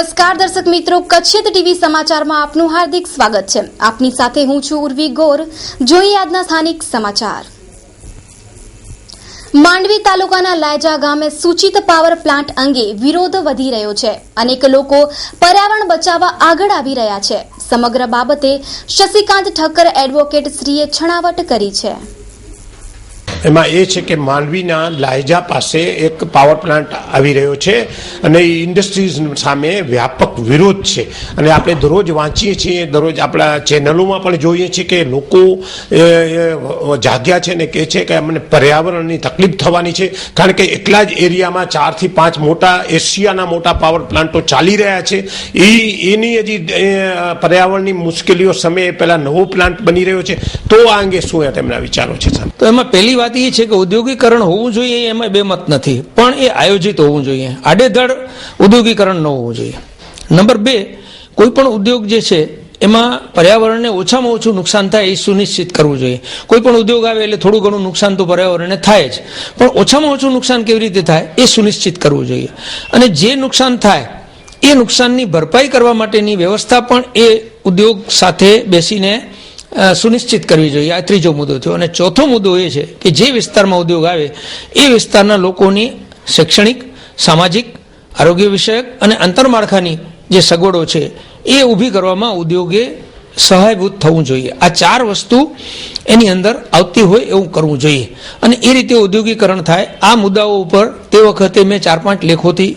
નમસ્કાર દર્શક મિત્રો, કચ્છિત ટીવી સમાચારમાં આપનું હાર્દિક સ્વાગત છે. આપની સાથે હું છું ઉર્વી ગોર. જોઈએ આજના સ્થાનિક સમાચાર. માંડવી તાલુકાના લાયજા ગામે સૂચિત પાવર પ્લાન્ટ અંગે વિરોધ વધી રહ્યો છે. અનેક લોકો પર્યાવરણ બચાવવા આગળ આવી રહ્યા છે. સમગ્ર બાબતે શશિકાંત ઠક્કર એડવોકેટ શ્રીએ છણાવટ કરી છે. એમાં એ છે કે માંડવીના લાયજા પાસે એક પાવર પ્લાન્ટ આવી રહ્યો છે અને એ ઇન્ડસ્ટ્રીઝ સામે વ્યાપક વિરોધ છે. અને આપણે દરરોજ વાંચીએ છીએ, દરરોજ આપણા ચેનલોમાં પણ જોઈએ છીએ કે લોકો જાગ્યા છે ને કહે છે કે અમને પર્યાવરણની તકલીફ થવાની છે, કારણ કે એટલા જ એરિયામાં 4 થી 5 મોટા એશિયાના મોટા પાવર પ્લાન્ટો ચાલી રહ્યા છે. એની હજી પર્યાવરણની મુશ્કેલીઓ સમયે પહેલા નવો પ્લાન્ટ બની રહ્યો છે. તો આ અંગે શું તેમના વિચારો છે? તો એમાં પહેલી વાત એ છે કે ઔદ્યોગિકરણ હોવું જોઈએ, એમાં બે મત નથી, પણ એ આયોજિત હોવું જોઈએ. આડેધડ ઔદ્યોગિકરણ ન હોવું જોઈએ. નંબર 2, કોઈ પણ ઉદ્યોગ જે છે એમાં પર્યાવરણને ઓછામાં ઓછું નુકસાન થાય એ સુનિશ્ચિત કરવું જોઈએ. કોઈ પણ ઉદ્યોગ આવે એટલે થોડું ઘણું નુકસાન તો પર્યાવરણને થાય જ, પણ ઓછામાં ઓછું નુકસાન કેવી રીતે થાય એ સુનિશ્ચિત કરવું જોઈએ. અને જે નુકસાન થાય એ નુકસાનની ભરપાઈ કરવા માટેની વ્યવસ્થા પણ એ ઉદ્યોગ સાથે બેસીને સુનિશ્ચિત કરવી જોઈએ. આ ત્રીજો મુદ્દો થયો. અને ચોથો મુદ્દો એ છે કે જે વિસ્તારમાં ઉદ્યોગ આવે એ વિસ્તારના લોકોની શૈક્ષણિક, સામાજિક, આરોગ્ય વિષયક અને આંતરમાળખાની જે સગવડો છે એ ઊભી કરવામાં ઉદ્યોગે સહાયભૂત થવું જોઈએ. આ 4 વસ્તુ એની અંદર આવતી હોય એવું કરવું જોઈએ અને એ રીતે ઔદ્યોગિકરણ થાય. આ મુદ્દાઓ ઉપર તે વખતે મેં 4-5 લેખોથી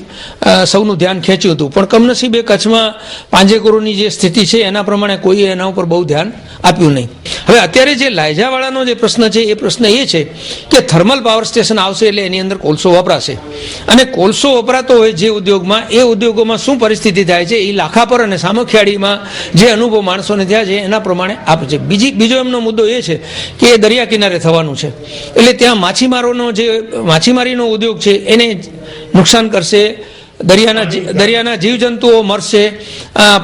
સૌનું ધ્યાન ખેંચ્યું હતું, પણ કમનસીબે કચ્છમાં પાંજેકરોની જે સ્થિતિ છે એના પ્રમાણે કોઈએ એના ઉપર બહુ ધ્યાન આપ્યું નહીં. હવે અત્યારે જે લાયજાવાળાનો જે પ્રશ્ન છે એ પ્રશ્ન એ છે કે થર્મલ પાવર સ્ટેશન આવશે એટલે એની અંદર કોલસો વપરાશે, અને કોલસો વપરાતો હોય જે ઉદ્યોગમાં, એ ઉદ્યોગોમાં શું પરિસ્થિતિ થાય છે એ લાખાપર અને સામખિયાળીમાં જે અનુભવ માણસોને થયા છે એના પ્રમાણે આપે છે. બીજો એમનો મુદ્દો એ છે કે એ દરિયા કિનારે થવાનું છે, એટલે ત્યાં માછીમારીનો ઉદ્યોગ છે એને નુકસાન કરશે, દરિયાના જીવજંતુઓ મરશે,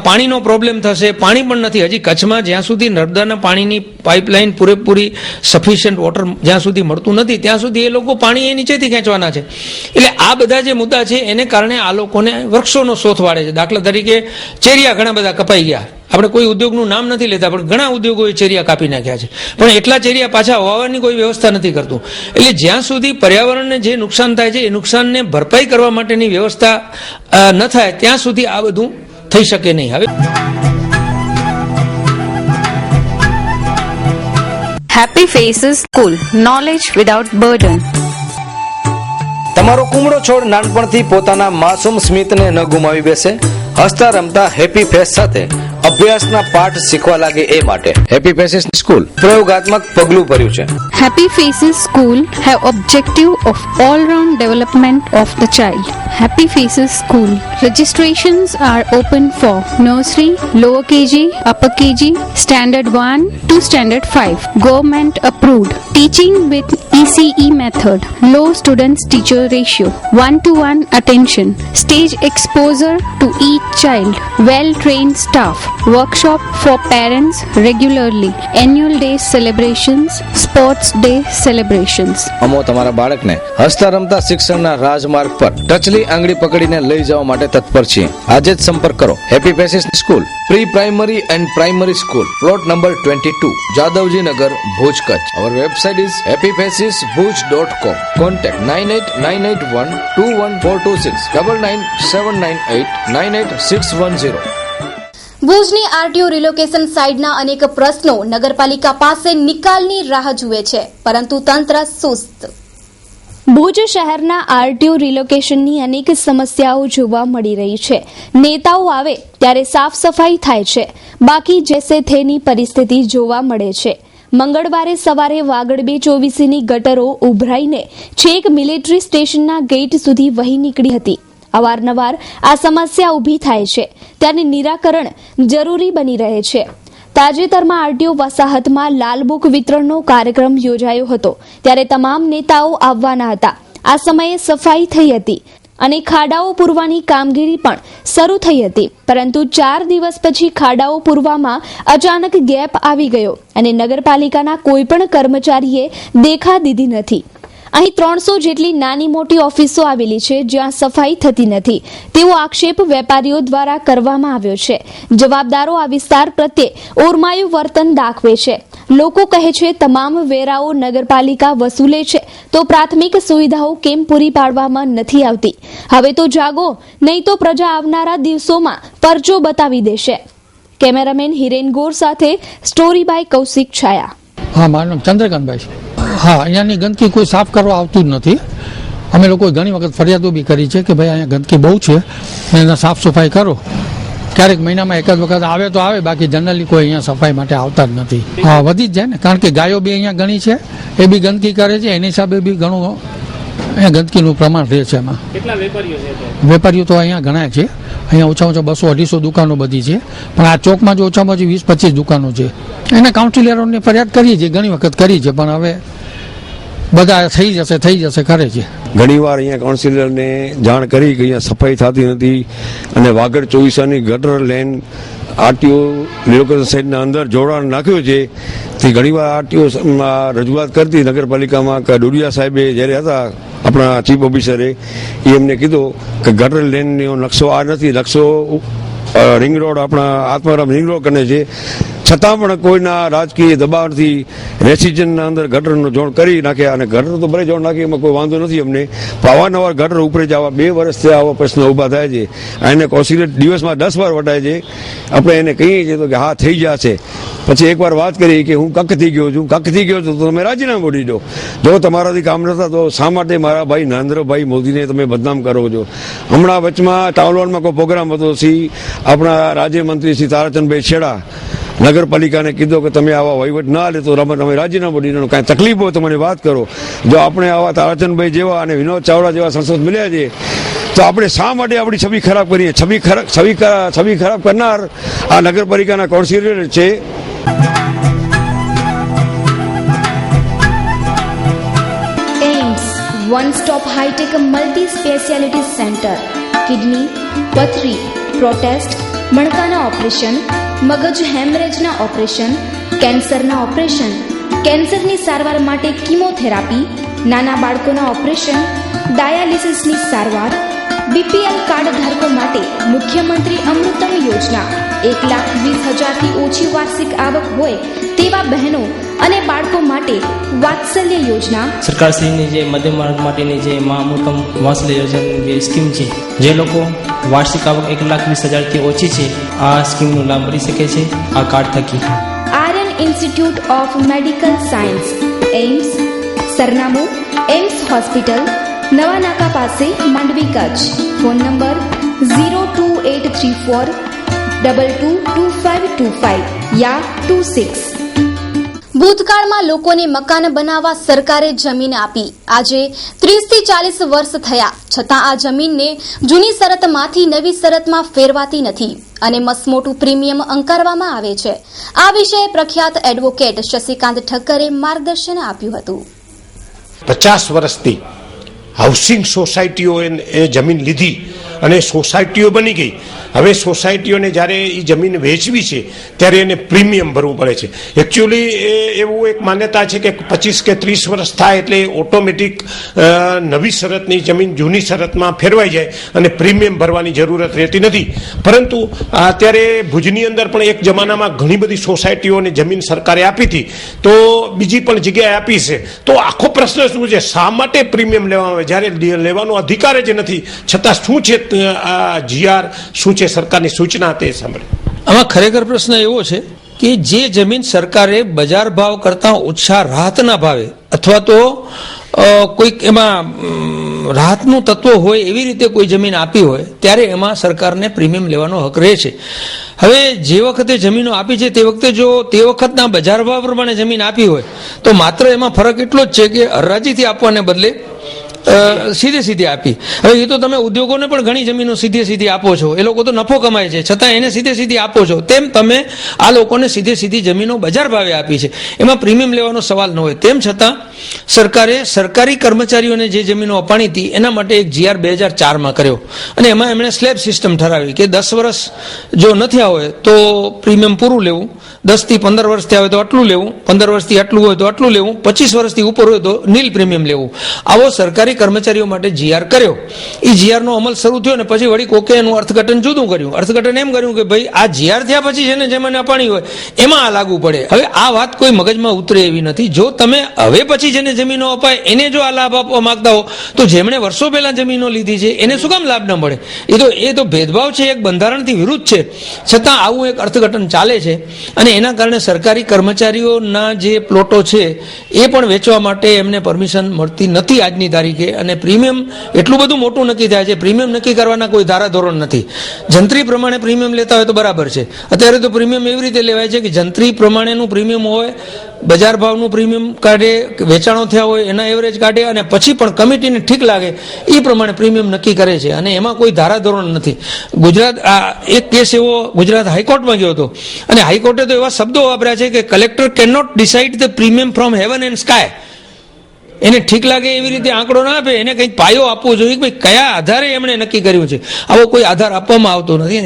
પાણીનો પ્રોબ્લેમ થશે. પાણી પણ નથી હજી કચ્છમાં, જ્યાં સુધી નર્મદાના પાણીની પાઇપલાઇન પૂરેપૂરી સફિશિયન્ટ વોટર જ્યાં સુધી મળતું નથી ત્યાં સુધી એ લોકો પાણી એ નીચેથી ખેંચવાના છે. એટલે આ બધા જે મુદ્દા છે એને કારણે આ લોકોને વૃક્ષોનો શોથ વાળે છે. દાખલા તરીકે ચેરિયા ઘણા બધા કપાઈ ગયા. આપણે કોઈ ઉદ્યોગનું નામ નથી લેતા, પણ ઘણા ઉદ્યોગોએ ચેરિયા કાપી નાખ્યા છે, પણ એટલા ચેરિયા પાછા વાવવાની કોઈ વ્યવસ્થા નથી કરતું. એટલે જ્યાં સુધી પર્યાવરણને જે નુકસાન થાય છે એ નુકસાનને ભરપાઈ કરવા માટેની વ્યવસ્થા ન થાય ત્યાં સુધી આ બધું થઈ શકે નહીં. હવે Happy Faces School, knowledge without burden. તમારો કુમળો છોડ નાનપણથી પોતાના માસૂમ સ્મિતને ન ગુમાવી બેસે, હસતા રમતા હેપી ફેસ સાથે અભ્યાસના પાઠ શીખવા લાગે એ માટે હેપી ફેસીસ સ્કૂલ પ્રયોગાત્મક પગલું ભર્યું છે. Happy Faces School have objective of all-round development of the child. Happy Faces School registrations are open for nursery, lower KG, upper KG, standard 1 to standard 5. Government approved. Teaching with ECE method. Low students teacher ratio. 1-to-1 attention. Stage exposure to each child. Well trained staff. Workshop for parents regularly. Annual day celebrations. Sports day celebrations. અમો તમારા બાળકને હસતા રમતા શિક્ષણના રાજમાર્ગ પર ટચલી આંગળી પકડીને લઈ જવા માટે તત્પર છીએ. આજે જ સંપર્ક કરો. Happy faces school pre primary and primary school, plot number 22, Jadavji Nagar, Bhuj, Kutch. Our website is happyfacesbhuj.com. Contact 9898121426 9979898610. ભુજની આરટીઓ રિલોકેશન સાઇટના અનેક પ્રશ્નો નગરપાલિકા પાસે નિકાલની રાહ જુએ છે, પરંતુ તંત્ર સુસ્ત. ભુજ શહેરના આરટીઓ રિલોકેશનની અનેક સમસ્યાઓ જોવા મળી રહી છે. નેતાઓ આવે ત્યારે સાફ સફાઈ થાય છે, બાકી જેસે થેની પરિસ્થિતિ જોવા મળે છે. મંગળવારે સવારે વાગડ 224ની ગટરો ઉભરાઈને છેક મિલિટરી સ્ટેશનના ગેટ સુધી વહી નીકળી હતી. અવારનવાર આ સમસ્યા ઊભી થાય છે ત્યારે નિરાકરણ જરૂરી બની રહે છે. તાજેતરમાં આરટીઓ વસાહતમાં લાલ બુક વિતરણનો કાર્યક્રમ યોજાયો હતો, ત્યારે તમામ નેતાઓ આવવાના હતા. આ સમયે સફાઈ થઈ હતી અને ખાડાઓ પૂરવાની કામગીરી પણ શરૂ થઈ હતી, પરંતુ 4 દિવસ પછી ખાડાઓ પૂરવામાં અચાનક ગેપ આવી ગયો અને નગરપાલિકાના કોઈ પણ કર્મચારીએ દેખા દીધી નથી. અહીં 300 જેટલી નાની મોટી ઓફિસો આવેલી છે જ્યાં સફાઈ થતી નથી તેવો આક્ષેપ વેપારીઓ દ્વારા કરવામાં આવ્યો છે. જવાબદારો આ વિસ્તાર પ્રત્યે ઓરમાયું વર્તન દાખવે છે. લોકો કહે છે તમામ વેરાઓ નગરપાલિકા વસૂલે છે તો પ્રાથમિક સુવિધાઓ કેમ પૂરી પાડવામાં નથી આવતી. હવે તો જાગો, નહીં તો પ્રજા આવનારા દિવસોમાં પરચો બતાવી દેશે. કેમેરામેન હિરેન ગોર સાથે સ્ટોરી બાય કૌશિક છાયા. હા, મારું નામ ચંદ્રકાંતભાઈ છે. હા, અહીંયાની ગંદકી કોઈ સાફ કરવા આવતું જ નથી. અમે લોકોએ ઘણી વખત ફરિયાદો બી કરી છે કે ભાઈ અહીંયા ગંદકી બહુ છે, એના સાફ સફાઈ કરો. ક્યારેક મહિનામાં એકાદ વખત આવે તો આવે, બાકી જનરલી કોઈ અહીંયા સફાઈ માટે આવતા જ નથી. હા, વધી જ જાય ને, કારણ કે ગાયો બી અહીંયા ઘણી છે, એ બી ગંદકી કરે છે, એની હિસાબે બી ઘણું અહીંયા ગંદકીનું પ્રમાણ રહે છે. એમાં કેટલા વેપારીઓ છે? વેપારીઓ તો અહીંયા ઘણા છે. અહીંયા ઓછામાં ઓછા 200-250 દુકાનો બધી છે, પણ આ ચોકમાં જો ઓછામાં ઓછી 20-25 દુકાનો છે. એને કાઉન્સિલરોને ફરિયાદ કરીએ છીએ, ઘણી વખત કરી છે, પણ હવે બધા થઈ જશે કરે છે. ઘણીવાર અહીંયા કાઉન્સિલરને જાણ કરી કે અહીંયા સફાઈ થતી નથી અને વાગડ ચોવીસાની ગટર લેન આરટીઓ રિલોકેશન સાઇટના અંદર જોડાણ નાખ્યું છે. તે ઘણીવાર આરટીઓ રજૂઆત કરતી નગરપાલિકામાં કે ડોડિયા સાહેબે જ્યારે હતા આપણા ચીફ ઓફિસરે, એ એમને કીધું કે ગટર લેનનો નકશો આ નથી, નકશો રિંગ રોડ આપણા આત્મારામ રિંગ રોડ કરે છે. છતાં પણ કોઈના રાજકીય દબાણથી રેસિડેન્ટના અંદર ગટરનો જોડ કરી નાખ્યા, અને ગટર તો ભલે જોડ નાખી એમાં કોઈ વાંધો નથી અમને. અવારનવાર ગટર ઉપરે જવા 2 વર્ષથી આવા પ્રશ્નો ઊભા થાય છે. એને કાઉન્સિલર દિવસમાં 10 વાર વટાય છે. આપણે એને કહીએ છીએ તો કે હા થઈ જશે. પછી એકવાર વાત કરી કે હું કક થઈ ગયો છું, તો તમે રાજીનામું આપી દો. જો તમારાથી કામ નતા તો શા માટે મારા ભાઈ નરેન્દ્રભાઈ મોદીને તમે બદનામ કરો છો? હમણાં વચમાં ટાઉન હોલમાં કોઈ પ્રોગ્રામ હતો, આપણા રાજ્યમંત્રી શ્રી તારાચંદભાઈ છેડા નગરપાલિકાને કીધું કે તમે આવા વહીવટ ના લે તો તમે રાજીનામું આપી દો. કાંઈ તકલીફ હોય તો મને વાત કરો. જો આપણે આવા તારાચંદભાઈ જેવા અને વિનોદ ચાવડા જેવા સંસદ મળ્યા છે તો આપણે શા માટે આપણી છબી ખરાબ કરીએ? છબી ખરાબ કરનાર આ નગરપાલિકાના કાઉન્સિલર છે. AIMS one stop hitech multi speciality centre. Kidney, પથરી, પ્રોટેસ્ટ, મણકાના ઓપરેશન, મગજ હેમરેજના ઓપરેશન, કેન્સરના ઓપરેશન, કેન્સરની સારવાર માટે કિમોથેરાપી, નાના બાળકોના ઓપરેશન, ડાયાલિસિસની સારવાર, બીપીએલ કાર્ડ ધારકો માટે મુખ્યમંત્રી અમૃતમ યોજના, 1,20,000થી ઓછી વાર્ષિક આવક હોય તેવા બહેનો અને બાળકો માટે વાત્સલ્ય યોજના. સરકારશ્રીની જે મધ્યમ વર્ગ માટેની જે મા અમૃતમ વાત્સલ્ય યોજનાની જે સ્કીમ છે, જે લોકો વાર્ષિક આવક 1,20,000થી ઓછી છે આ સ્કીમનો લાભ મળી શકે છે આ કાર્ડ થકી. Aryan institute of medical science, AIMS. સરનામું એમ્સ હોસ્પિટલ, નવા નાકા પાસે, માંડવી, કચ્છ. ફોન નંબર 02834222525 યા 26. ભૂતકાળમાં લોકોને મકાન બનાવવા સરકારે જમીન આપી. આજે 30થી 40 વર્ષ થયા છતાં આ જમીનને જૂની શરતમાંથી નવી શરતમાં ફેરવાતી નથી અને મસમોટું પ્રીમિયમ અંકારવામાં આવે છે. આ વિષয়ে પ્રખ્યાત એડવોકેટ શશિકાંત ઠક્કરે માર્ગદર્શન આપ્યું હતું. 50 વર્ષથી હાઉસિંગ સોસાયટીઓ એ જમીન લીધી અને સોસાયટીઓ બની ગઈ. હવે સોસાયટીઓને જ્યારે એ જમીન વેચવી છે ત્યારે એને પ્રીમિયમ ભરવું પડે છે. એકચ્યુઅલી એવું એક માન્યતા છે કે 25 કે 30 વર્ષ થાય એટલે ઓટોમેટિક નવી શરતની જમીન જૂની શરતમાં ફેરવાઈ જાય અને પ્રીમિયમ ભરવાની જરૂરત રહેતી નથી. પરંતુ અત્યારે ભુજની અંદર પણ એક જમાનામાં ઘણી બધી સોસાયટીઓને જમીન સરકારે આપી હતી, તો બીજી પણ જગ્યાએ આપી છે. તો આખો પ્રશ્ન શું છે, શા માટે પ્રીમિયમ લેવામાં આવે જ્યારે લેવાનો અધિકાર જ નથી? છતાં શું છે આ જીઆર, શું છે સરકારની સૂચના, તે સાંભળે. આમાં ખરેખર પ્રશ્ન એવો છે કે જે જમીન સરકારે બજાર ભાવ કરતાં ઓછા રાહતના ભાવે અથવા તો કોઈક એમાં રાહતનું તત્વ હોય એવી રીતે કોઈ જમીન આપી હોય ત્યારે એમાં સરકારને પ્રીમિયમ લેવાનો હક રહે છે. હવે જે વખતે જમીનો આપી છે તે વખતે જો તે વખતના બજાર ભાવ પ્રમાણે જમીન આપી હોય તો માત્ર એમાં ફરક એટલો જ છે કે હરાજીથી આપવાને બદલે સીધી આપી. હવે એ તો તમે ઉદ્યોગોને પણ ઘણી જમીનો સીધી આપો છો, એ લોકો તો નફો કમાય છે, છતાં એને સીધી આપો છો. તેમ તમે આ લોકોને સીધી જમીનો બજાર ભાવે આપી છે, એમાં પ્રીમિયમ લેવાનો સવાલ ન હોય. તેમ છતાં સરકારે સરકારી કર્મચારીઓને જે જમીનો અપાણી હતી એના માટે એક GR 2004માં કર્યો, અને એમાં એમણે સ્લેબ સિસ્ટમ ઠરાવી કે 10 વર્ષ જો ન થયા હોય તો પ્રીમિયમ પૂરું લેવું, 10 થી 15 વર્ષ થયા હોય તો આટલું લેવું, 15 વર્ષથી આટલું હોય તો આટલું લેવું, 25 વર્ષથી ઉપર હોય તો નીલ પ્રીમિયમ લેવું. આવો સરકારી કર્મચારીઓ માટે GR કર્યો. એ GR નો અમલ શરૂ થયો ને પછી વળી કોકે એનું અર્થઘટન જુદું કર્યું. અર્થઘટન એમ કર્યું કે ભાઈ આ GR થયા પછી જેને જેમને અપાણી હોય એમાં આ લાગુ પડે. હવે આ વાત કોઈ મગજમાં ઉતરે એવી નથી. જો તમે હવે પછી જેને જમીનો અપાય એને જો આ લાભ આપવા માંગતા હો તો જેમણે વર્ષો પહેલા જમીનો લીધી છે એને શું કામ લાભ ન મળે? એ તો ભેદભાવ છે, એક બંધારણથી વિરુદ્ધ છે. છતાં આવું એક અર્થઘટન ચાલે છે, અને એના કારણે સરકારી કર્મચારીઓના જે પ્લોટો છે એ પણ વેચવા માટે એમને પરમિશન મળતી નથી આજની તારીખે. અને પ્રીમિયમ એટલું બધું મોટું નક્કી થાય છે, પ્રીમિયમ નક્કી કરવાના કોઈ ધારાધોરણ નથી. જંત્રી પ્રમાણે પ્રીમિયમ લેતા હોય તો બરાબર છે. અત્યારે તો પ્રીમિયમ એવી રીતે લેવાય છે કે જંત્રી પ્રમાણેનું પ્રીમિયમ હોય, બજાર ભાવનું પ્રીમિયમ કાઢે, વેચાણો થયા હોય એના એવરેજ કાઢે, અને પછી પણ કમિટીને ઠીક લાગે એ પ્રમાણે પ્રીમિયમ નક્કી કરે છે, અને એમાં કોઈ ધારાધોરણ નથી. એક કેસ એવો ગુજરાત હાઈકોર્ટમાં ગયો હતો, અને હાઈકોર્ટે તો એવા શબ્દો વાપર્યા છે કે collector can not decide the premium from heaven and sky. એને ઠીક લાગે એવી રીતે આંકડો ના આપે, એને કંઈક પાયો આપવો જોઈએ કે ભાઈ કયા આધારે એમણે નક્કી કર્યું છે. આવો કોઈ આધાર આપવામાં આવતો નથી.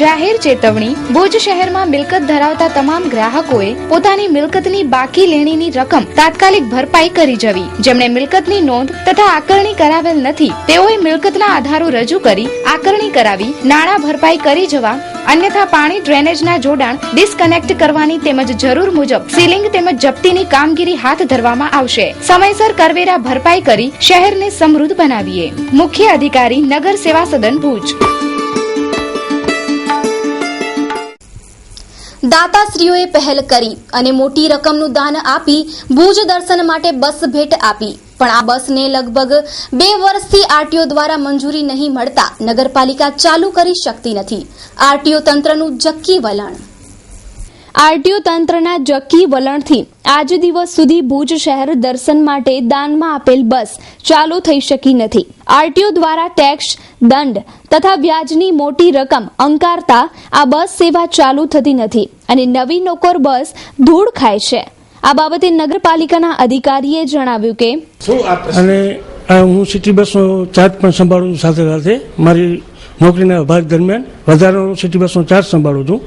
જાહેર ચેતવણી. ભુજ શહેરમાં મિલકત ધરાવતા તમામ ગ્રાહકોએ પોતાની મિલકતની બાકી લેણીની રકમ તાત્કાલિક ભરપાઈ કરી જવી. જેમણે મિલકતની નોંધ તથા આકરણી કરાવેલ નથી તેઓએ મિલકતના આધારો રજૂ કરી આકરણી કરાવી નાણાં ભરપાઈ કરી જવા. અન્યથા પાણી ડ્રેનેજના જોડાણ ડિસ્કનેક્ટ કરવાની તેમજ જરૂર મુજબ સીલિંગ તેમજ જપ્તીની કામગીરી હાથ ધરવામાં આવશે. સમયસર કરવેરા ભરપાઈ કરી શહેરને સમૃદ્ધ બનાવીએ. મુખ્ય અધિકારી નગર સેવા સદન ભુજ. દાતાશ્રીઓએ પહેલ કરી અને મોટી રકમનું દાન આપી ભુજ દર્શન માટે બસ ભેટ આપી. પણ આ બસને લગભગ 2 વર્ષથી આરટીઓ દ્વારા મંજૂરી નહીં મળતા નગરપાલિકા ચાલુ કરી શકતી નથી. આરટીઓ તંત્રનું જક્કી વલણ. આરટીઓ તંત્રના જક્કી વલણથી આજ દિવસ સુધી ભુજ શહેર દર્શન માટે દાનમાં આપેલ બસ ચાલુ થઈ શકી નથી. આરટીઓ દ્વારા ટેક્સ, દંડ તથા વ્યાજની મોટી રકમ અંકારતા આ બસ સેવા ચાલુ થતી નથી અને નવી નોકર બસ ધૂળ ખાય છે. આ બાબતે નગરપાલિકાના અધિકારીએ જણાવ્યું કે અને હું સિટી બસનો ચાર્જ પણ સંભાળું છું, સાથે સાથે મારી નોકરીના ભાગ દરમિયાન વધારાનો સિટી બસનો ચાર્જ સંભાળું છું.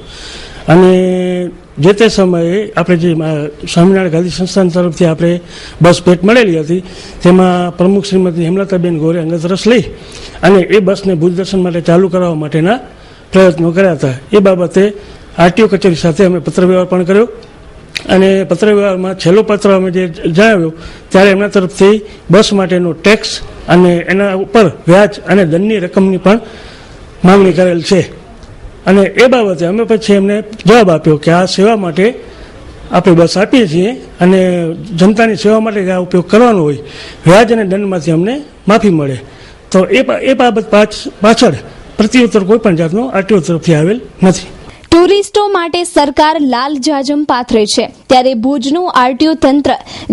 અને જે તે સમયે આપણે જે સ્વામિનારાયણ ગાંધી સંસ્થાન તરફથી આપણે બસ ભેટ મળેલી હતી તેમાં પ્રમુખ શ્રીમતી હેમલતાબેન ગોરે અંગત રસ લઈ અને એ બસને ભુજ દર્શન માટે ચાલુ કરાવવા માટેના પ્રયત્નો કર્યા હતા. એ બાબતે આરટીઓ કચેરી સાથે અમે પત્રવ્યવહાર પણ કર્યો, અને પત્રવ્યવહારમાં છેલ્લો પત્ર અમે જે જણાવ્યો ત્યારે એમના તરફથી બસ માટેનો ટેક્સ અને એના ઉપર વ્યાજ અને દંડની રકમની પણ માંગણી કરેલ છે. અને એ બાબતે અમે પછી એમને જવાબ આપ્યો કે આ સેવા માટે આપણે બસ આપીએ છીએ અને જનતાની સેવા માટે આ ઉપયોગ કરવાનો હોય, વ્યાજ અને દંડમાંથી અમને માફી મળે. તો એ બાબત પાછળ પ્રત્યુત્તર કોઈ પણ જાતનો આરટીઓ તરફથી આવેલ નથી. ટુરિસ્ટો માટે સરકાર લાલ જાજમ પાથરે છે ત્યારે ભુજનું આરટીઓ તંત્ર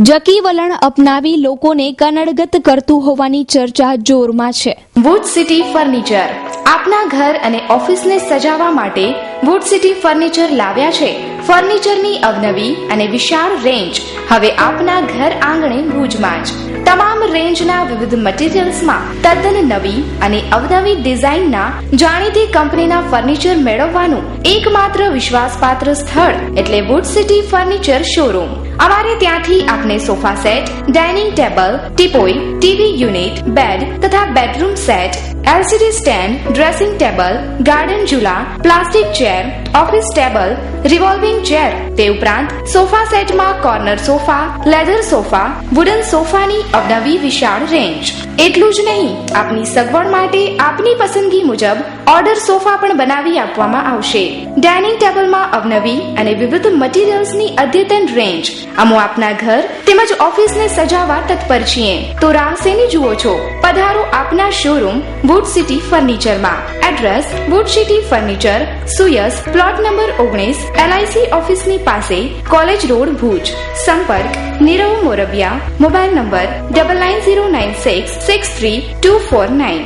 જકી વલણ અપનાવી લોકોને કનડગત કરતું હોવાની ચર્ચા જોરમાં છે. વુડ સિટી ફર્નિચર આપના ઘર અને ઓફિસને સજાવવા માટે વુડ સિટી ફર્નિચર લાવ્યા છે. ફર્નિચરની અવનવી અને વિશાળ રેન્જ હવે આપના ઘર આંગણે ભુજમાં જ. તમામ રેન્જના વિવિધ મટીરીયલ્સમાં તદ્દન નવી અને અવનવી ડિઝાઇનના જાણીતી કંપનીના ફર્નિચર મેળવવાનું એકમાત્ર વિશ્વાસપાત્ર સ્થળ એટલે વુડ સિટી ફર્નિચર શોરૂમ. અમારે ત્યાંથી આપને sofa set, dining table, teapoy, TV unit, bed તથા bedroom set, LCD stand, dressing table, garden ઝૂલા, plastic chair, office table, revolving chair, તે ઉપરાંત સોફા સેટમાં corner sofa, leather sofa, wooden સોફાની અવનવી વિશાળ રેન્જ. એટલું જ નહીં, આપની સગવડ માટે આપની પસંદગી મુજબ ઓર્ડર સોફા પણ બનાવી આપવામાં આવશે. ડાઇનિંગ ટેબલમાં અવનવી અને વિવિધ મટીરીયલ્સની અદ્યતન રેન્જ અમો આપના ઘર તેમજ ઓફિસને સજાવવા તત્પર છીએ તો રાહ શેની જુઓ છો? પધારો આપના શોરૂમ વુડ સિટી ફર્નિચરમાં. એડ્રેસ વુડ સિટી ફર્નિચર, સુયસ, પ્લોટ નંબર 19, LIC ઓફિસની પાસે, કોલેજ રોડ, ભુજ. સંપર્ક નીરવ મોરબિયા. Mobile number 9909663249.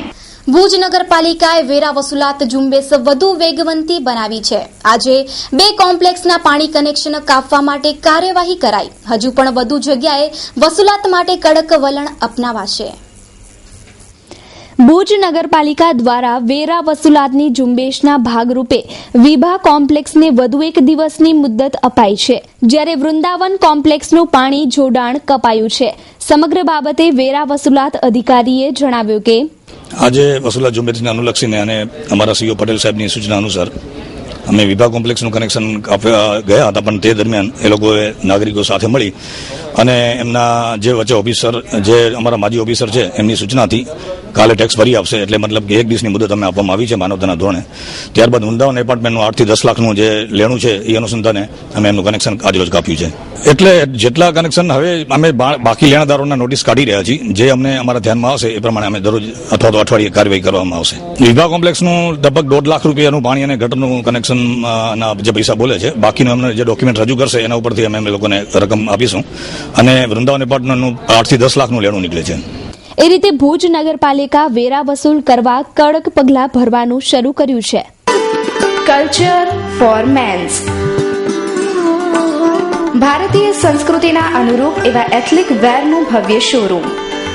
ભુજ નગરપાલિકાએ વેરા વસૂલાત ઝુંબેશ વધુ વેગવંતી બનાવી છે. આજે 2 કોમ્પ્લેક્સના પાણી કનેક્શન કાપવા માટે કાર્યવાહી કરાઈ. હજુ પણ વધુ જગ્યાએ વસૂલાત માટે કડક વલણ અપનાવાશે. ભુજ નગરપાલિકા દ્વારા વેરા વસૂલાતની ઝુંબેશના ભાગરૂપે વિભા કોમ્પ્લેક્સને વધુ 1 દિવસની મુદત અપાઈ છે, જ્યારે વૃંદાવન કોમ્પ્લેક્સનું પાણી જોડાણ કપાયું છે. સમગ્ર બાબતે વેરા વસૂલાત અધિકારીએ જણાવ્યું કે આજે વસૂલાત ઝુંબેશને અનુલક્ષીને અને અમારા સીઓ પટેલ સાહેબની સૂચના અનુસાર અમે વિભાગ કોમ્પ્લેક્સનું કનેક્શન ગયા હતા, પણ તે દરમિયાન એ લોકોએ નાગરિકો સાથે મળી અને એમના જે વચ્ચે ઓફિસર, જે અમારા માજી ઓફિસર છે, એમની સૂચનાથી કાલે ટેક્સ ભરી આપશે, એટલે મતલબ કે 1 દિવસની મુદત અમે આપવામાં આવી છે માનવતાના ધોરણે. ત્યારબાદ વૃંદાવન એપાર્ટમેન્ટનું 8 થી 10 લાખનું જે લેણું છે એ અનુસંધાને અમે એમનું કનેક્શન આજરોજ કાપ્યું છે. એટલે જેટલા કનેક્શન હવે અમે બાકી લેણાદારોના નોટિસ કાઢી રહ્યા છીએ, જે અમને અમારા ધ્યાનમાં આવશે એ પ્રમાણે અમે દરરોજ અથવા તો અઠવાડિયે કાર્યવાહી કરવામાં આવશે. વિભાગ કોમ્પ્લેક્સનું લગભગ 1.5 લાખ રૂપિયાનું પાણી અને ગટરનું કનેક્શન ના જે પૈસા બોલે છે, બાકીનું અમને જે ડોક્યુમેન્ટ રજૂ કરશે એના ઉપરથી અમે લોકોને રકમ આપીશું. અને વૃંદાવન એપાર્ટમેન્ટનું 8 થી 10 લાખનું લેણું નીકળે છે. એ રીતે ભુજ નગરપાલિકા વેરા વસૂલ કરવા કડક પગલાં ભરવાનું શરૂ કર્યું છે. Culture for men's. ભારતીય સંસ્કૃતિના અનુરૂપ એવા એથ્નિક વેરનું ભવ્ય શોરૂમ,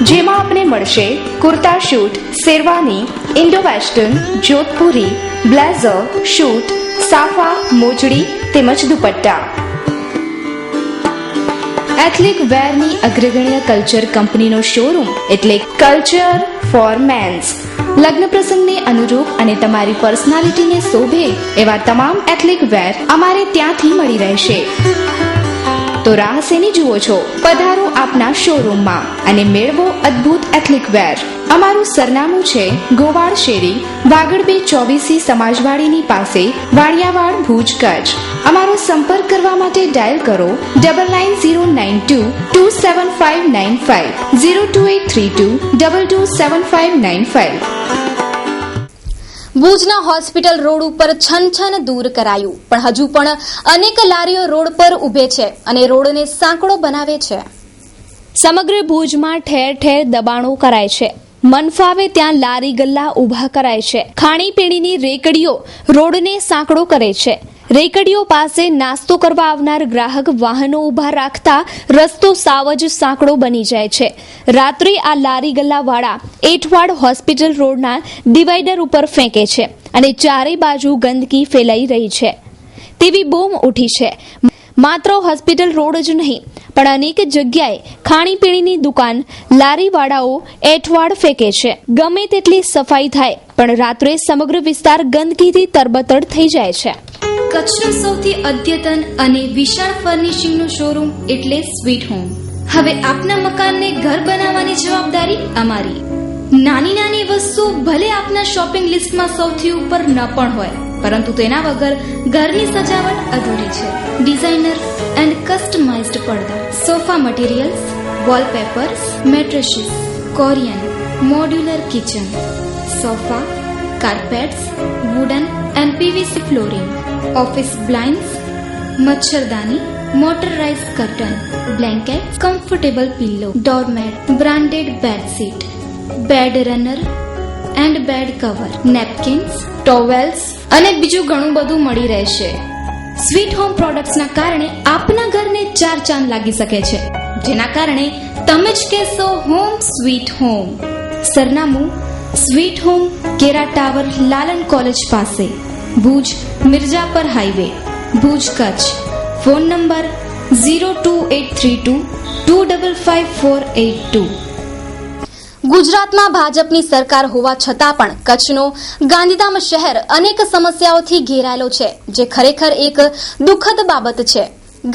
જેમાં આપને મળશે kurta suit, sherwani, Indo western, Jodhpuri, blazer, suit, safa, mojdi તેમજ દુપટ્ટા. એથ્નિક વેરની અગ્રગણ્ય કલ્ચર કંપનીનો શોરૂમ એટલે કલ્ચર ફોર મેન્સ. લગ્ન પ્રસંગને અનુરૂપ અને તમારી પર્સનાલિટીને શોભે એવા તમામ એથ્નિક વેર અમારે ત્યાંથી મળી રહેશે. તો રાહ શેની જુઓ છો? પધારો આપના શોરૂમમાં અને મેળવો અદ્ભુત એથ્નિક વેર. અમારું સરનામું છે ગોવાળ શેરી, વાગડ 224 સમાજવાડીની પાસે, વાણિયાવાડ, ભુજ, કચ્છ. અમારો સંપર્ક કરવા માટે ડાયલ કરો 9909227595 02832227595. ભુજના હોસ્પિટલ રોડ ઉપર છનછન દૂર કરાયું, પણ હજુ પણ અનેક લારીઓ રોડ પર ઉભે છે અને રોડને સાંકડો બનાવે છે. સમગ્ર ભુજમાં ઠેર ઠેર દબાણો કરાય છે. મનફાવે ત્યાં લારી ગલ્લા ઊભા કરાય છે. ખાણીપીણીની રેકડીઓ રોડને સાંકડો કરે છે. રેકડીઓ પાસે નાસ્તો કરવા આવનાર ગ્રાહક વાહનો ઊભા રાખતા રસ્તો સાવ જ સાંકડો બની જાય છે. રાત્રે આ લારી ગલ્લાવાળા એઠવાડ હોસ્પિટલ રોડના ડિવાઈડર ઉપર ફેંકે છે અને ચારે બાજુ ગંદકી ફેલાઈ રહી છે તેવી બૂમ ઉઠી છે. માત્ર હોસ્પિટલ રોડ જ નહીં, પણ અનેક જગ્યાએ ખાણીપીણીની દુકાન લારીવાળાઓ એઠવાડ ફેંકે છે. ગમે તેટલી સફાઈ થાય, પણ રાત્રે સમગ્ર વિસ્તાર ગંદકીથી તરબતર થઈ જાય છે. કચ્છનું સૌથી અદ્યતન અને વિશાળ ફર્નિશિંગનું શોરૂમ એટલે સ્વીટ હોમ. હવે આપના મકાનને ઘર બનાવવાની જવાબદારી અમારી. નાની નાની વસ્તુ ભલે આપના શોપિંગ લિસ્ટમાં સૌથી ઉપર ન પણ હોય, પરંતુ તેના વગર ઘરની સજાવટ અધૂરી છે. ડિઝાઇનર એન્ડ કસ્ટમાઇઝ્ડ પડદા, sofa materials, wallpapers, mattresses, Corian, modular kitchen, sofa, carpets, wooden and PVC flooring, office blinds, મચ્છરદાની, motorise curtain, blanket, comfortable pillow, doormat, branded bedsheet, bed runner and bed cover, napkins, towels અને બીજું ઘણું બધું મળી રહેશે. Sweet home પ્રોડક્ટ્સના કારણે આપના ઘરને 4 ચાંદ લાગી શકે છે, જેના કારણે તમે જ કહેશો હોમ સ્વીટ હોમ. સરનામું સ્વીટ હોમ, કેરા ટાવર, લાલન કોલેજ પાસે, Bhuj, Mirjapar highway, Bhuj, Kutch. Phone number 02832255482. ગુજરાતમાં ભાજપની સરકાર હોવા છતાં પણ કચ્છનો ગાંધીધામ શહેર અનેક સમસ્યાઓથી ઘેરાયેલો છે, જે ખરેખર એક દુઃખદ બાબત છે.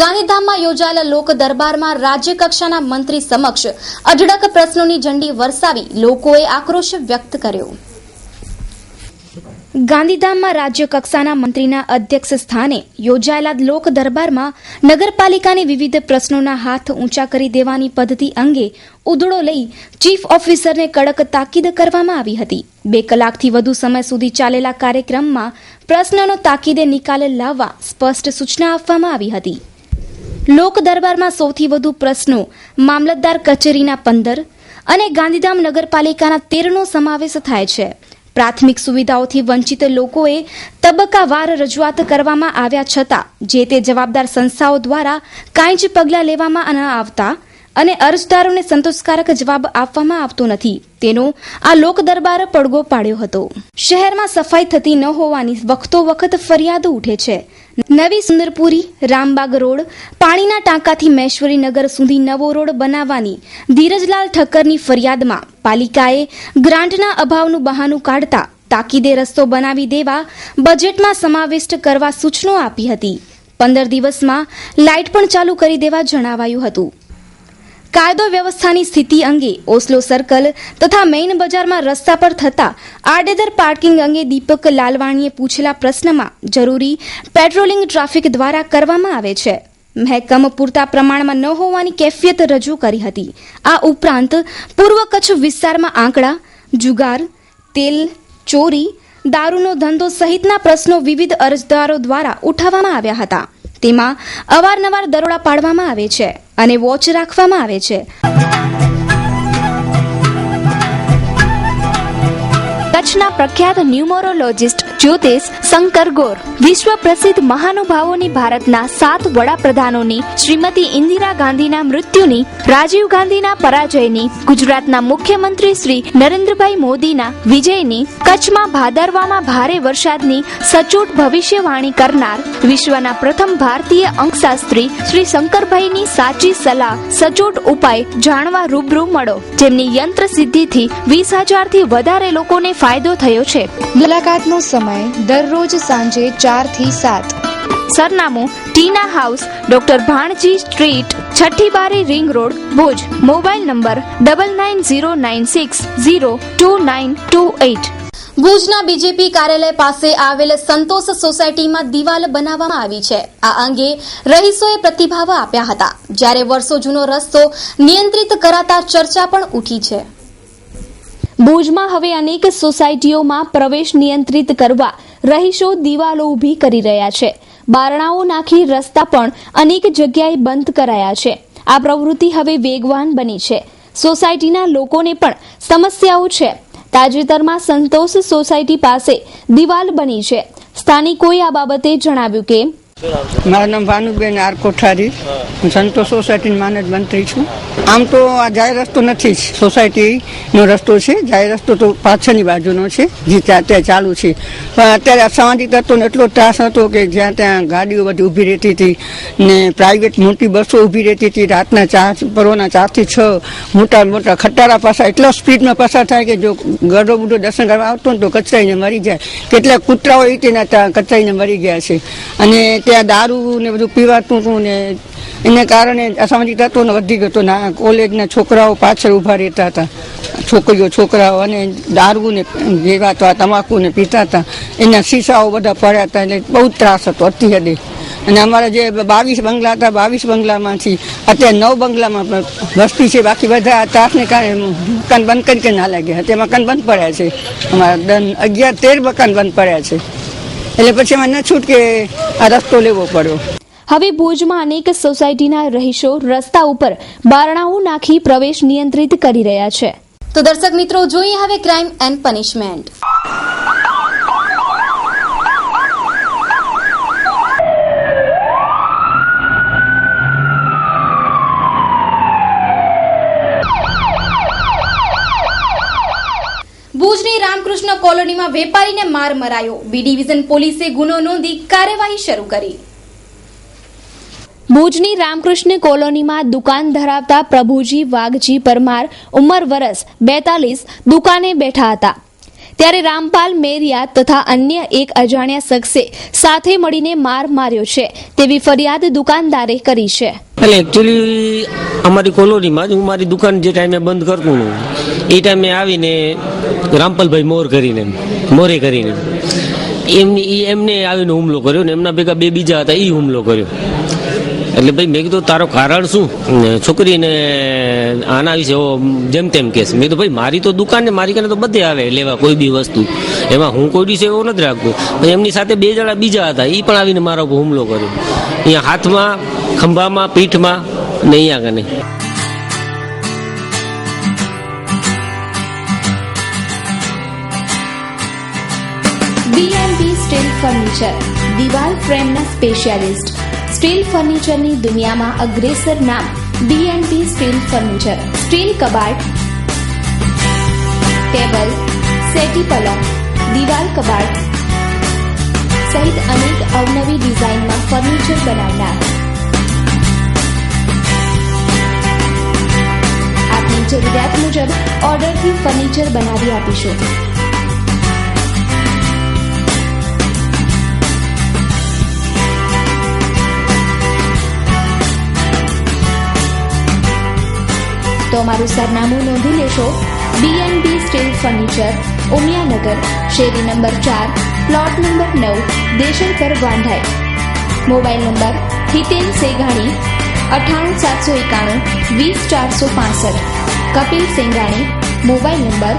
ગાંધીધામમાં યોજાયેલા લોક દરબારમાં રાજ્ય કક્ષાના મંત્રી સમક્ષ અઢળક પ્રશ્નોની ઝંડી વરસાવી લોકોએ આક્રોશ વ્યક્ત કર્યો. ગાંધીધામમાં રાજ્ય કક્ષાના મંત્રીના અધ્યક્ષ સ્થાને યોજાયેલા લોક દરબારમાં નગરપાલિકાની વિવિધ પ્રશ્નોના હાથ ઊંચા કરી દેવાની પદ્ધતિ અંગે ઉધડો લઈ ચીફ ઓફિસરને કડક તાકીદ કરવામાં આવી હતી. 2 કલાકથી વધુ સમય સુધી ચાલેલા કાર્યક્રમમાં પ્રશ્નનો તાકીદે નિકાલ લાવવા સ્પષ્ટ સૂચના આપવામાં આવી હતી. લોક દરબારમાં સૌથી વધુ પ્રશ્નો મામલતદાર કચેરીના 15 અને ગાંધીધામ નગરપાલિકાના 13નો સમાવેશ થાય છે. પ્રાથમિક સુવિધાઓથી વંચિત લોકોએ તબક્કાવાર રજૂઆત કરવામાં આવ્યા છતાં જે તે જવાબદાર સંસ્થાઓ દ્વારા કાંઈ જ પગલાં લેવામાં ન આવતા અને અરજદારોને સંતોષકારક જવાબ આપવામાં આવતો નથી તેનો આ લોક દરબાર પડઘો પાડ્યો હતો. શહેરમાં સફાઈ થતી ન હોવાની વખતો વખત ફરિયાદો ઉઠે છે. નવી સુંદરપુરી રામબાગ રોડ પાણીના ટાંકાથી મહેશ્વરીનગર સુધી નવો રોડ બનાવવાની ધીરજલાલ ઠક્કરની ફરિયાદમાં પાલિકાએ ગ્રાન્ટના અભાવનું બહાનું કાઢતા તાકીદે રસ્તો બનાવી દેવા બજેટમાં સમાવિષ્ટ કરવા સૂચનો આપી હતી. 15 દિવસમાં લાઇટ પણ ચાલુ કરી દેવા જણાવાયું હતું. કાયદો વ્યવસ્થાની સ્થિતિ અંગે ઓસ્લો સર્કલ તથા મેઇન બજારમાં રસ્તા પર થતા આડેધડ પાર્કિંગ અંગે દીપક લાલવાણીએ પૂછેલા પ્રશ્નમાં જરૂરી પેટ્રોલિંગ ટ્રાફિક દ્વારા કરવામાં આવે છે. મહેકમ પૂરતા પ્રમાણમાં ન હોવાની કેફિયત રજૂ કરી હતી. આ ઉપરાંત પૂર્વ કચ્છ વિસ્તારમાં આંકડા, જુગાર, તેલ ચોરી, દારૂનો ધંધો સહિતના પ્રશ્નો વિવિધ અરજદારો દ્વારા ઉઠાવવામાં આવ્યા હતા. તેમાં અવારનવાર દરોડા પાડવામાં આવે છે અને વોચ રાખવામાં આવે છે. કચ્છના પ્રખ્યાત ન્યુમરોલોજિસ્ટ જ્યોતિષ શંકર ગોર, વિશ્વ પ્રસિદ્ધ મહાનુભાવોની ભારતના 7 વડાપ્રધાનોની, શ્રીમતી ઇન્દિરા ગાંધીના મૃત્યુની, રાજીવ ગાંધીના પરાજયની, ગુજરાતના મુખ્યમંત્રી શ્રી નરેન્દ્રભાઈ મોદીના વિજયની, કચ્છમાં ભાદરવામાં ભારે વરસાદની સચોટ ભવિષ્યવાણી કરનાર વિશ્વના પ્રથમ ભારતીય અંકશાસ્ત્રી શ્રી શંકરભાઈની સાચી સલાહ, સચોટ ઉપાય જાણવા રૂબરૂ મળો, જેમની યંત્ર સિદ્ધિથી 20,000 થી વધારે લોકોને ફાયદો થયો છે. મુલાકાતનો સમય દરરોજ સાંજે 4 થી 7. સરનામું ટીના હાઉસ, ડોક્ટર ભાણજી સ્ટ્રીટ, 6ઠી બારી ring road, Bhuj. Mobile number 9909602928. ભુજના બીજેપી કાર્યાલય પાસે આવેલ સંતોષ સોસાયટીમાં દિવાલ બનાવવામાં આવી છે. આ અંગે રહીશોએ પ્રતિભાવ આપ્યા હતા. જ્યારે વર્ષો જૂનો રસ્તો નિયંત્રિત કરાતા ચર્ચા પણ ઉઠી છે. ભુજમાં હવે અનેક સોસાયટીઓમાં પ્રવેશ નિયંત્રિત કરવા રહીશો દિવાલો ઊભી કરી રહ્યા છે. બારણાઓ નાખી રસ્તા પણ અનેક જગ્યાએ બંધ કરાયા છે. આ પ્રવૃત્તિ હવે વેગવાન બની છે. સોસાયટીના લોકોને પણ સમસ્યાઓ છે. તાજેતરમાં સંતોષ સોસાયટી પાસે દિવાલ બની છે. સ્થાનિકોએ આ બાબતે જણાવ્યું કે મારું નામ ભાનુબેન આર કોઠારી, હું સંતોષ સોસાયટીની માનદ મંત્રી છું. આમ તો આ જાહેર રસ્તો નથી જ, સોસાયટીનો રસ્તો છે. જાહેર રસ્તો તો પાછળની બાજુનો છે, જે ત્યાં ચાલુ છે. પણ અત્યારે અસામાજિક તત્વોને એટલો ત્રાસ હતો કે જ્યાં ત્યાં ગાડીઓ બધી ઊભી રહેતી હતી ને પ્રાઇવેટ મોટી બસો ઊભી રહેતી હતી. રાતના 4 થી 6 મોટા ખટારા પાસા એટલા સ્પીડમાં પસાર થાય કે જો ગરડો બુડો દર્શન કરવા આવતો ને તો કચરાઈને મરી જાય. કેટલાક કૂતરાઓ એ તેના કચરાઈને મરી ગયા છે. અને ત્યાં દારૂ ને બધું પીવાતું હતું ને એને કારણે અસામાજિક તત્વોનો વધી ગયો હતો. કોલેજના છોકરાઓ પાછળ ઊભા રહેતા હતા, છોકરાઓ, અને દારૂ ને જેવા તમાકુ ને પીતા હતા. એના શીશાઓ બધા પડ્યા હતા. એટલે બહુ ત્રાસ હતો અતિ હદે. અને અમારા જે 22 બંગલા હતા, 22 બંગલામાંથી અત્યારે 9 બંગલામાં વસ્તી છે. બાકી બધા ત્રાસને કારણે મકાન બંધ કરી ના લાગ્યા. અત્યારે મકાન બંધ પડ્યા છે. અમારા 11-13 મકાન બંધ પડ્યા છે. એટલે પછી એમાં ન છૂટકે આ રસ્તો લેવો પડ્યો. હવે ભુજમાં અનેક સોસાયટીના રહીશો રસ્તા ઉપર બારણાઓ નાખી પ્રવેશ નિયંત્રિત કરી રહ્યા છે. તો દર્શક મિત્રો, જોઈએ હવે ક્રાઇમ એન્ડ પનિશમેન્ટ. ભુજની રામકૃષ્ણ કોલોનીમાં વેપારીને માર મરાયો. બી ડિવિઝન પોલીસે ગુનો નોંધી કાર્યવાહી શરૂ કરી. ભુજની રામકૃષ્ણ કોલોનીમાં દુકાન ધરાવતા પ્રભુજી વાઘજી પરમાર, ઉંમર વર્ષ 42, દુકાને બેઠા હતા. ત્યારે રામપાલ મેરિયા તથા અન્ય એક અજાણ્યા શખ્સે સાથે મળીને માર માર્યો છે તેવી ફરિયાદ દુકાનદારે કરી છે. એટલે એકચ્યુઅલી અમારી કોલોનીમાં જ હું મારી દુકાન જે ટાઈમે બંધ કરતો હું એ ટાઈમે આવીને રામપાલભાઈ મોરે કરીને એમને આવીને હુમલો કર્યો ને એમના ભેગા બે બીજા હતા એ હુમલો કર્યો. એટલે ભાઈ મેં કીધું તારો કારણ શું? છોકરીને આના વિશે જેમ તેમ કેસ. મેં કીધું ભાઈ મારી તો દુકાન ને મારી કાને તો બધે આવે લેવા કોઈ બી વસ્તુ, એમાં હું કોઈ દિવસ એવો નથી રાખતો. એમની સાથે બે જણા બીજા હતા એ પણ આવીને મારા ઉપર હુમલો કર્યો, અહીંયા હાથમાં, ખંભામાં, પીઠમાં ને અહીંયા કને. બીએનબી સ્ટીલ ફર્નિચર, દિવાલ ફ્રેમના સ્પેશિયાલિસ્ટ. સ્ટીલ ફર્નિચરની દુનિયામાં અગ્રેસર નામ બીએનબી સ્ટીલ ફર્નિચર. સ્ટીલ કબાટ, ટેબલ, સેટી પલંગ, દિવાલ કબાટ સહિત અનેક અવનવી ડિઝાઇનમાં ફર્નિચર બનાવનાર. આપની જરૂરિયાત મુજબ ઓર્ડરથી ફર્નિચર બનાવી આપીશું. તો અમારું સરનામું નોંધી લેશો. બીએનબી સ્ટીલ ફર્નિચર, ઉમિયાનગર, શેરી number 4, plot number 9, Deshalpar, Vandhai. Mobile number hithen Seghani 98 791 20 465. Kapil Senghani, mobile number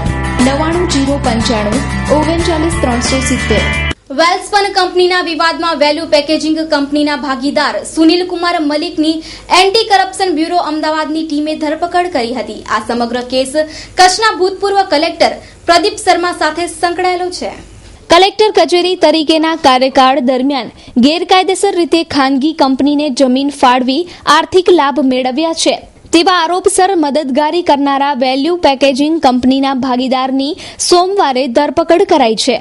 99 095 39 370. Welspun કંપનીના વિવાદમાં વેલ્યુ પેકેજિંગ કંપનીના ભાગીદાર સુનિલ કુમાર મલિકની એન્ટી કરપ્શન બ્યુરો અમદાવાદની ટીમે ધરપકડ કરી હતી. આ સમગ્ર કેસ કચ્છના ભૂતપૂર્વ કલેક્ટર પ્રદીપ શર્મા સાથે સંકળાયેલો છે. કલેક્ટર કચેરી તરીકેના કાર્યકાળ દરમિયાન ગેરકાયદેસર રીતે ખાનગી કંપનીને જમીન ફાળવી આર્થિક લાભ મેળવ્યા છે તેવા આરોપસર મદદગારી કરનારા વેલ્યુ પેકેજિંગ કંપનીના ભાગીદારની સોમવારે ધરપકડ કરાઈ છે.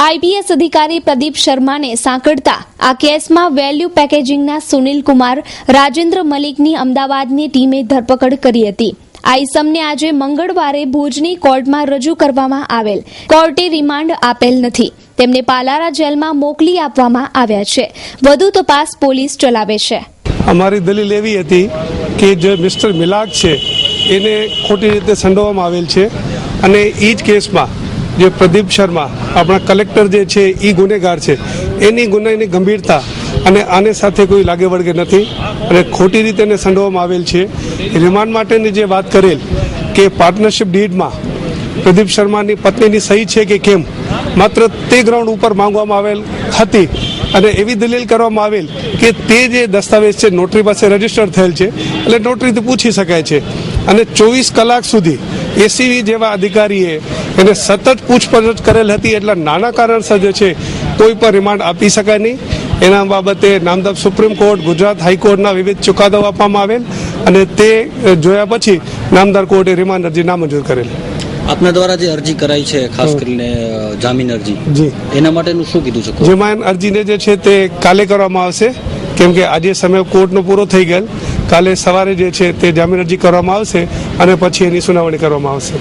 આઈપીએસ અધિકારી પ્રદીપ શર્માને સાંકળતા આ કેસમાં વેલ્યુ પેકેજિંગના સુનિલ કુમાર, રાજેન્દ્ર મલિકની અમદાવાદની ટીમે ધરપકડ કરી હતી. આ ઇસમને આજે મંગળવારે ભુજની કોર્ટમાં રજૂ કરવામાં આવેલ. કોર્ટે રિમાન્ડ આપેલ નથી. તેમને પાલારા જેલમાં મોકલી આપવામાં આવ્યા છે. વધુ તપાસ પોલીસ ચલાવે છે. અમારી દલીલ એવી હતી કે જે મિસ્ટર મિલાગ છે એને ખોટી રીતે સંડોવવામાં આવેલ છે અને એ જ કેસમાં જે પ્રદીપ શર્મા આપણા કલેક્ટર જે છે એ ગુનેગાર છે. એની ગુનાની ગંભીરતા અને આને સાથે કોઈ લાગે વળગે નથી અને ખોટી રીતે એને સંડોવવામાં આવેલ છે. રિમાન્ડ માટેની જે વાત કરેલ કે પાર્ટનરશિપ ડીડમાં પ્રદીપ શર્માની પત્નીની સહી છે કે કેમ, માત્ર તે ગ્રાઉન્ડ ઉપર માંગવામાં આવેલ હતી અને એવી દલીલ કરવામાં આવેલ કે તે જે દસ્તાવેજ છે નોટરી પાસે રજીસ્ટર્ડ થયેલ છે એટલે નોટરીથી પૂછી શકાય છે. અને 24 કલાક સુધી એસીબી જેવા અધિકારીએ એને સતત પૂછપરછ કરેલ હતી. એટલે નાના કારણસર જે છે કોઈ પણ રિમાન્ડ આપી શકાય નહીં. એના બાબતે નામદાર સુપ્રીમ કોર્ટ, ગુજરાત હાઈકોર્ટના વિવિધ ચુકાદાઓ આપવામાં આવેલ અને તે જોયા પછી નામદાર કોર્ટે રિમાન્ડ અરજી નામંજૂર કરેલ. આપના દ્વારા જે અરજી કરાઈ છે ખાસ કરીને જામીન અરજી, જી એના માટેનું શું કીધું છે? જામીન અરજીને જે છે તે કાલે કરવામાં આવશે કેમ કે આજે સમય કોર્ટનો પૂરો થઈ ગયેલ. કાલે સવારે જે છે તે જામીન અરજી કરવામાં આવશે અને પછી એની સુનાવણી કરવામાં આવશે.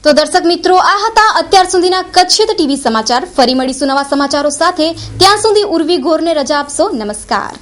તો દર્શક મિત્રો, આ હતા અત્યાર સુધીના કચ્છિત ટીવી સમાચાર. ફરી મળીશું નવા સમાચારો સાથે. ત્યાં સુધી ઉર્વી ગોરને રજા આપશો. નમસ્કાર.